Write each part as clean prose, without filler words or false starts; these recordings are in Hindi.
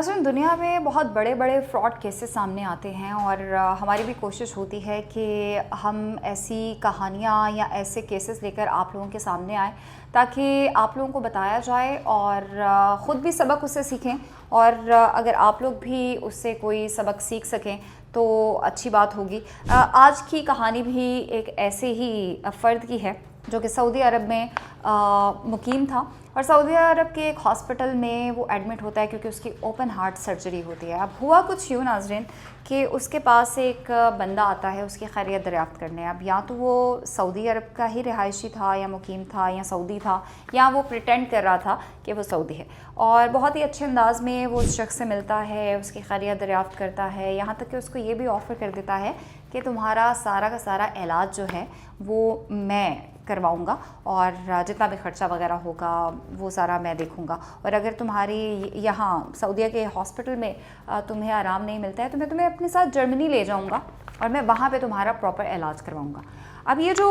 नाज़रीन, दुनिया में बहुत बड़े बड़े फ्रॉड केसेस सामने आते हैं और हमारी भी कोशिश होती है कि हम ऐसी कहानियाँ या ऐसे केसेस लेकर आप लोगों के सामने आए ताकि आप लोगों को बताया जाए और ख़ुद भी सबक उससे सीखें और अगर आप लोग भी उससे कोई सबक सीख सकें तो अच्छी बात होगी। आज की कहानी भी एक ऐसे ही फ़र्द की है जो कि सऊदी अरब में मुकीम था और सऊदी अरब के एक हॉस्पिटल में वो एडमिट होता है क्योंकि उसकी ओपन हार्ट सर्जरी होती है। अब हुआ कुछ यूँ नाज़रीन कि उसके पास एक बंदा आता है उसकी खैरियत दरियाफ़्त करने। अब या तो वो सऊदी अरब का ही रिहायशी था या मुकीम था या सऊदी था या वो प्रिटेंड कर रहा था कि वो सऊदी है और बहुत ही अच्छे अंदाज में वो उस शख्स से मिलता है, उसकी खैरियत दरियाफ़्त करता है, यहाँ तक कि उसको ये भी ऑफ़र कर देता है कि तुम्हारा सारा का सारा इलाज जो है वो मैं करवाऊंगा और जितना भी ख़र्चा वगैरह होगा वो सारा मैं देखूंगा और अगर तुम्हारी यहाँ सऊदीया के हॉस्पिटल में तुम्हें आराम नहीं मिलता है तो मैं तुम्हें अपने साथ जर्मनी ले जाऊंगा और मैं वहाँ पे तुम्हारा प्रॉपर इलाज करवाऊंगा। अब ये जो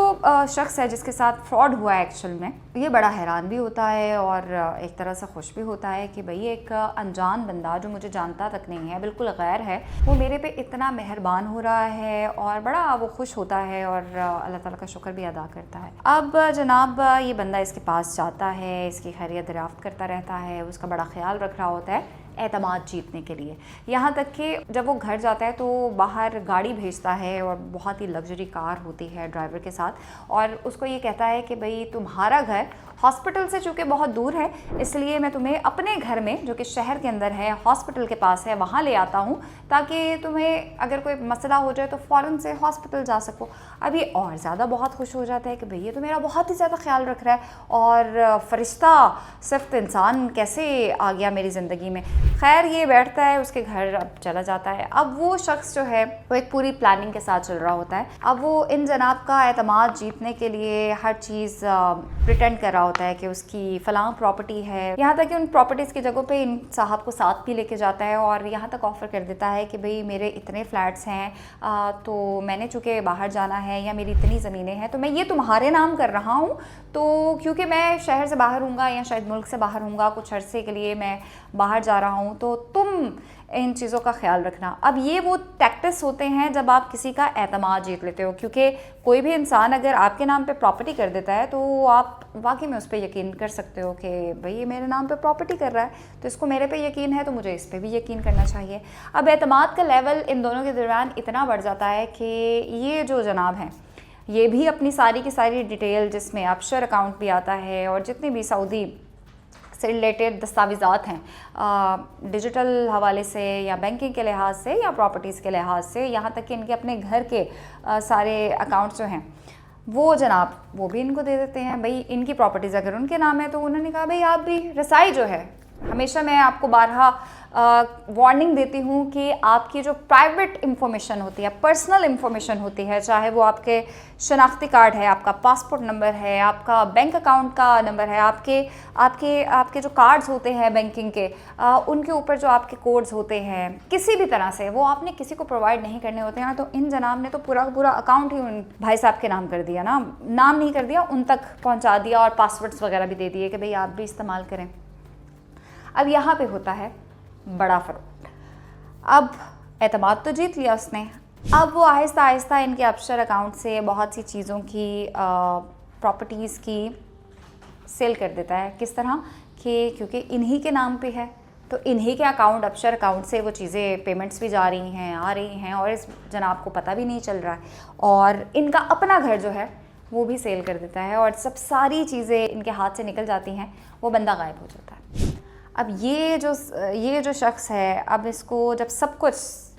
शख्स है जिसके साथ फ्रॉड हुआ है एक्चुअल में, ये बड़ा हैरान भी होता है और एक तरह से खुश भी होता है कि भाई एक अनजान बंदा जो मुझे जानता तक नहीं है, बिल्कुल गैर है, वो मेरे पे इतना मेहरबान हो रहा है और बड़ा वो खुश होता है और अल्लाह ताला का शुक्र भी अदा करता है। अब जनाब ये बंदा इसके पास जाता है, इसकी खैरियत दरियाफ़्त करता रहता है, उसका बड़ा ख्याल रख रहा होता है एतमाद जीतने के लिए। यहाँ तक कि जब वो घर जाता है तो बाहर गाड़ी भेजता है और बहुत ही लग्जरी कार होती है ड्राइवर के साथ और उसको ये कहता है कि भाई तुम्हारा घर हॉस्पिटल से चूँकि बहुत दूर है इसलिए मैं तुम्हें अपने घर में जो कि शहर के अंदर है, हॉस्पिटल के पास है, वहाँ ले आता हूँ ताकि तुम्हें अगर कोई मसला हो जाए तो फ़ौरन से हॉस्पिटल जा सको। अब ये और ज़्यादा बहुत खुश हो जाता है कि भैया तो मेरा बहुत ही ज़्यादा ख्याल रख रहा है और फ़रिश्ता सिर्फ इंसान कैसे आ गया मेरी ज़िंदगी में। खैर ये बैठता है उसके घर, अब चला जाता है। अब वो शख्स जो है वो एक पूरी प्लानिंग के साथ चल रहा होता है। अब वो इन जनाब का एतमाद जीतने के लिए हर चीज़ प्रिटेंड कर रहा होता है कि उसकी फ़लाँ प्रॉपर्टी है, यहाँ तक कि उन प्रॉपर्टीज़ की जगहों पे इन साहब को साथ भी लेके जाता है और यहाँ तक ऑफ़र कर देता है कि भाई मेरे इतने फ्लैट्स हैं तो मैंने चूँकि बाहर जाना है या मेरी इतनी ज़मीनें हैं तो मैं ये तुम्हारे नाम कर रहा हूँ, तो क्योंकि मैं शहर से बाहर हूँगा या शायद मुल्क से बाहर हूँगा, कुछ अरसे के लिए मैं बाहर जा रहा हूँ, तो तुम इन चीज़ों का ख्याल रखना। अब ये वो टैक्टिक्स होते हैं जब आप किसी का एतमाद जीत लेते हो, क्योंकि कोई भी इंसान अगर आपके नाम पे प्रॉपर्टी कर देता है तो आप वाकई में उस पर यकीन कर सकते हो कि भाई ये मेरे नाम पे प्रॉपर्टी कर रहा है तो इसको मेरे पे यकीन है तो मुझे इस पर भी यकीन करना चाहिए। अब एतमाद का लेवल इन दोनों के दरमियान इतना बढ़ जाता है कि ये जो जनाब हैं ये भी अपनी सारी की सारी डिटेल, जिसमें ऑफशोर अकाउंट भी आता है और जितने भी सऊदी से रिलेटेड दस्तावेज़ात हैं डिजिटल हवाले से या बैंकिंग के लिहाज से या प्रॉपर्टीज़ के लिहाज से, यहाँ तक कि इनके अपने घर के सारे अकाउंट्स जो हैं वो जनाब वो भी इनको दे देते हैं। भाई इनकी प्रॉपर्टीज़ अगर उनके नाम है तो उन्होंने कहा भाई आप भी रसाई जो है, हमेशा मैं आपको बारहा वार्निंग देती हूँ कि आपकी जो प्राइवेट इंफॉर्मेशन होती है, पर्सनल इंफॉर्मेशन होती है, चाहे वो आपके शनाख्ती कार्ड है, आपका पासपोर्ट नंबर है, आपका बैंक अकाउंट का नंबर है, आपके आपके आपके जो कार्ड्स होते हैं बैंकिंग के उनके ऊपर जो आपके कोड्स होते हैं, किसी भी तरह से वो आपने किसी को प्रोवाइड नहीं करने होते हैं। तो इन जनाब ने तो पूरा पूरा अकाउंट ही उन भाई साहब के नाम कर दिया ना, नाम नहीं कर दिया, उन तक पहुँचा दिया और पासवर्ड्स वगैरह भी दे दिए कि भाई आप भी इस्तेमाल करें। अब यहाँ पे होता है बड़ा फ़र्क। अब एतमाद तो जीत लिया उसने, अब वो आहिस्ता आहिस्ता इनके ऑफशोर अकाउंट से बहुत सी चीज़ों की प्रॉपर्टीज़ की सेल कर देता है। किस तरह कि क्योंकि इन्हीं के नाम पे है तो इन्हीं के अकाउंट, ऑफशोर अकाउंट से वो चीज़ें, पेमेंट्स भी जा रही हैं, आ रही हैं और इस जनाब को पता भी नहीं चल रहा है और इनका अपना घर जो है वो भी सेल कर देता है और सब सारी चीज़ें इनके हाथ से निकल जाती हैं, वो बंदा गायब हो जाता है। अब ये जो शख्स है, अब इसको जब सब कुछ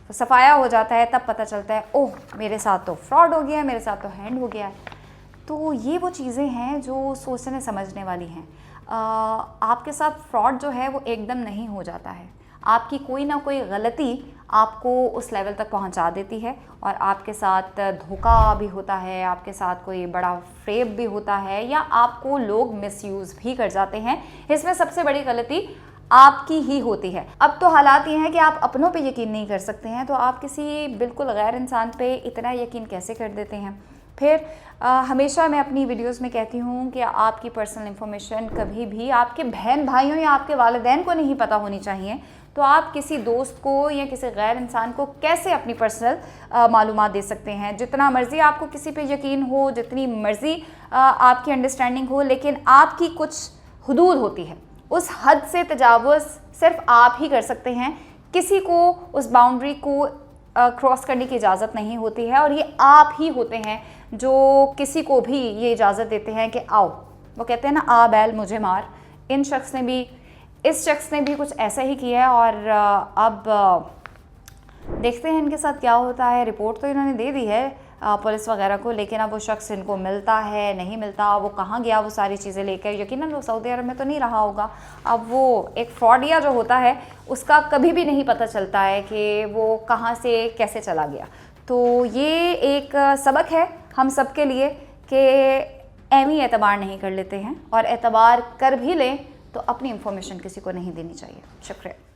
सफाया हो जाता है तब पता चलता है ओह मेरे साथ तो फ्रॉड हो गया है, मेरे साथ तो हैंड हो गया है। तो ये वो चीज़ें हैं जो सोचने समझने वाली हैं। आपके साथ फ्रॉड जो है वो एकदम नहीं हो जाता है, आपकी कोई ना कोई गलती आपको उस लेवल तक पहुंचा देती है और आपके साथ धोखा भी होता है, आपके साथ कोई बड़ा फ्रेब भी होता है या आपको लोग मिसयूज़ भी कर जाते हैं। इसमें सबसे बड़ी गलती आपकी ही होती है। अब तो हालात ये हैं कि आप अपनों पे यकीन नहीं कर सकते हैं तो आप किसी बिल्कुल गैर इंसान पे इतना यकीन कैसे कर देते हैं। फिर हमेशा मैं अपनी वीडियोस में कहती हूँ कि आपकी पर्सनल इन्फॉर्मेशन कभी भी आपके बहन भाइयों या आपके वालिदैन को नहीं पता होनी चाहिए। तो आप किसी दोस्त को या किसी गैर इंसान को कैसे अपनी पर्सनल मालूमात दे सकते हैं। जितना मर्ज़ी आपको किसी पे यकीन हो, जितनी मर्ज़ी आपकी अंडरस्टैंडिंग हो, लेकिन आपकी कुछ हदूद होती है, उस हद से तजावुज़ सिर्फ आप ही कर सकते हैं। किसी को उस बाउंड्री को क्रॉस करने की इजाज़त नहीं होती है, और ये आप ही होते हैं जो किसी को भी ये इजाज़त देते हैं कि आओ, वो कहते हैं ना, आ बैल मुझे मार। इस शख्स ने भी कुछ ऐसा ही किया है, और अब देखते हैं इनके साथ क्या होता है। रिपोर्ट तो इन्होंने दे दी है पुलिस वगैरह को, लेकिन अब वो शख्स इनको मिलता है नहीं मिलता, वो कहाँ गया वो सारी चीज़ें लेकर, यकीनन वो सऊदी अरब में तो नहीं रहा होगा। अब वो एक फ्रॉडिया जो होता है उसका कभी भी नहीं पता चलता है कि वो कहाँ से कैसे चला गया। तो ये एक सबक है हम सब के लिए कि ऐवी एतबार नहीं कर लेते हैं, और एतबार कर भी लें तो अपनी इंफॉर्मेशन किसी को नहीं देनी चाहिए। शुक्रिया।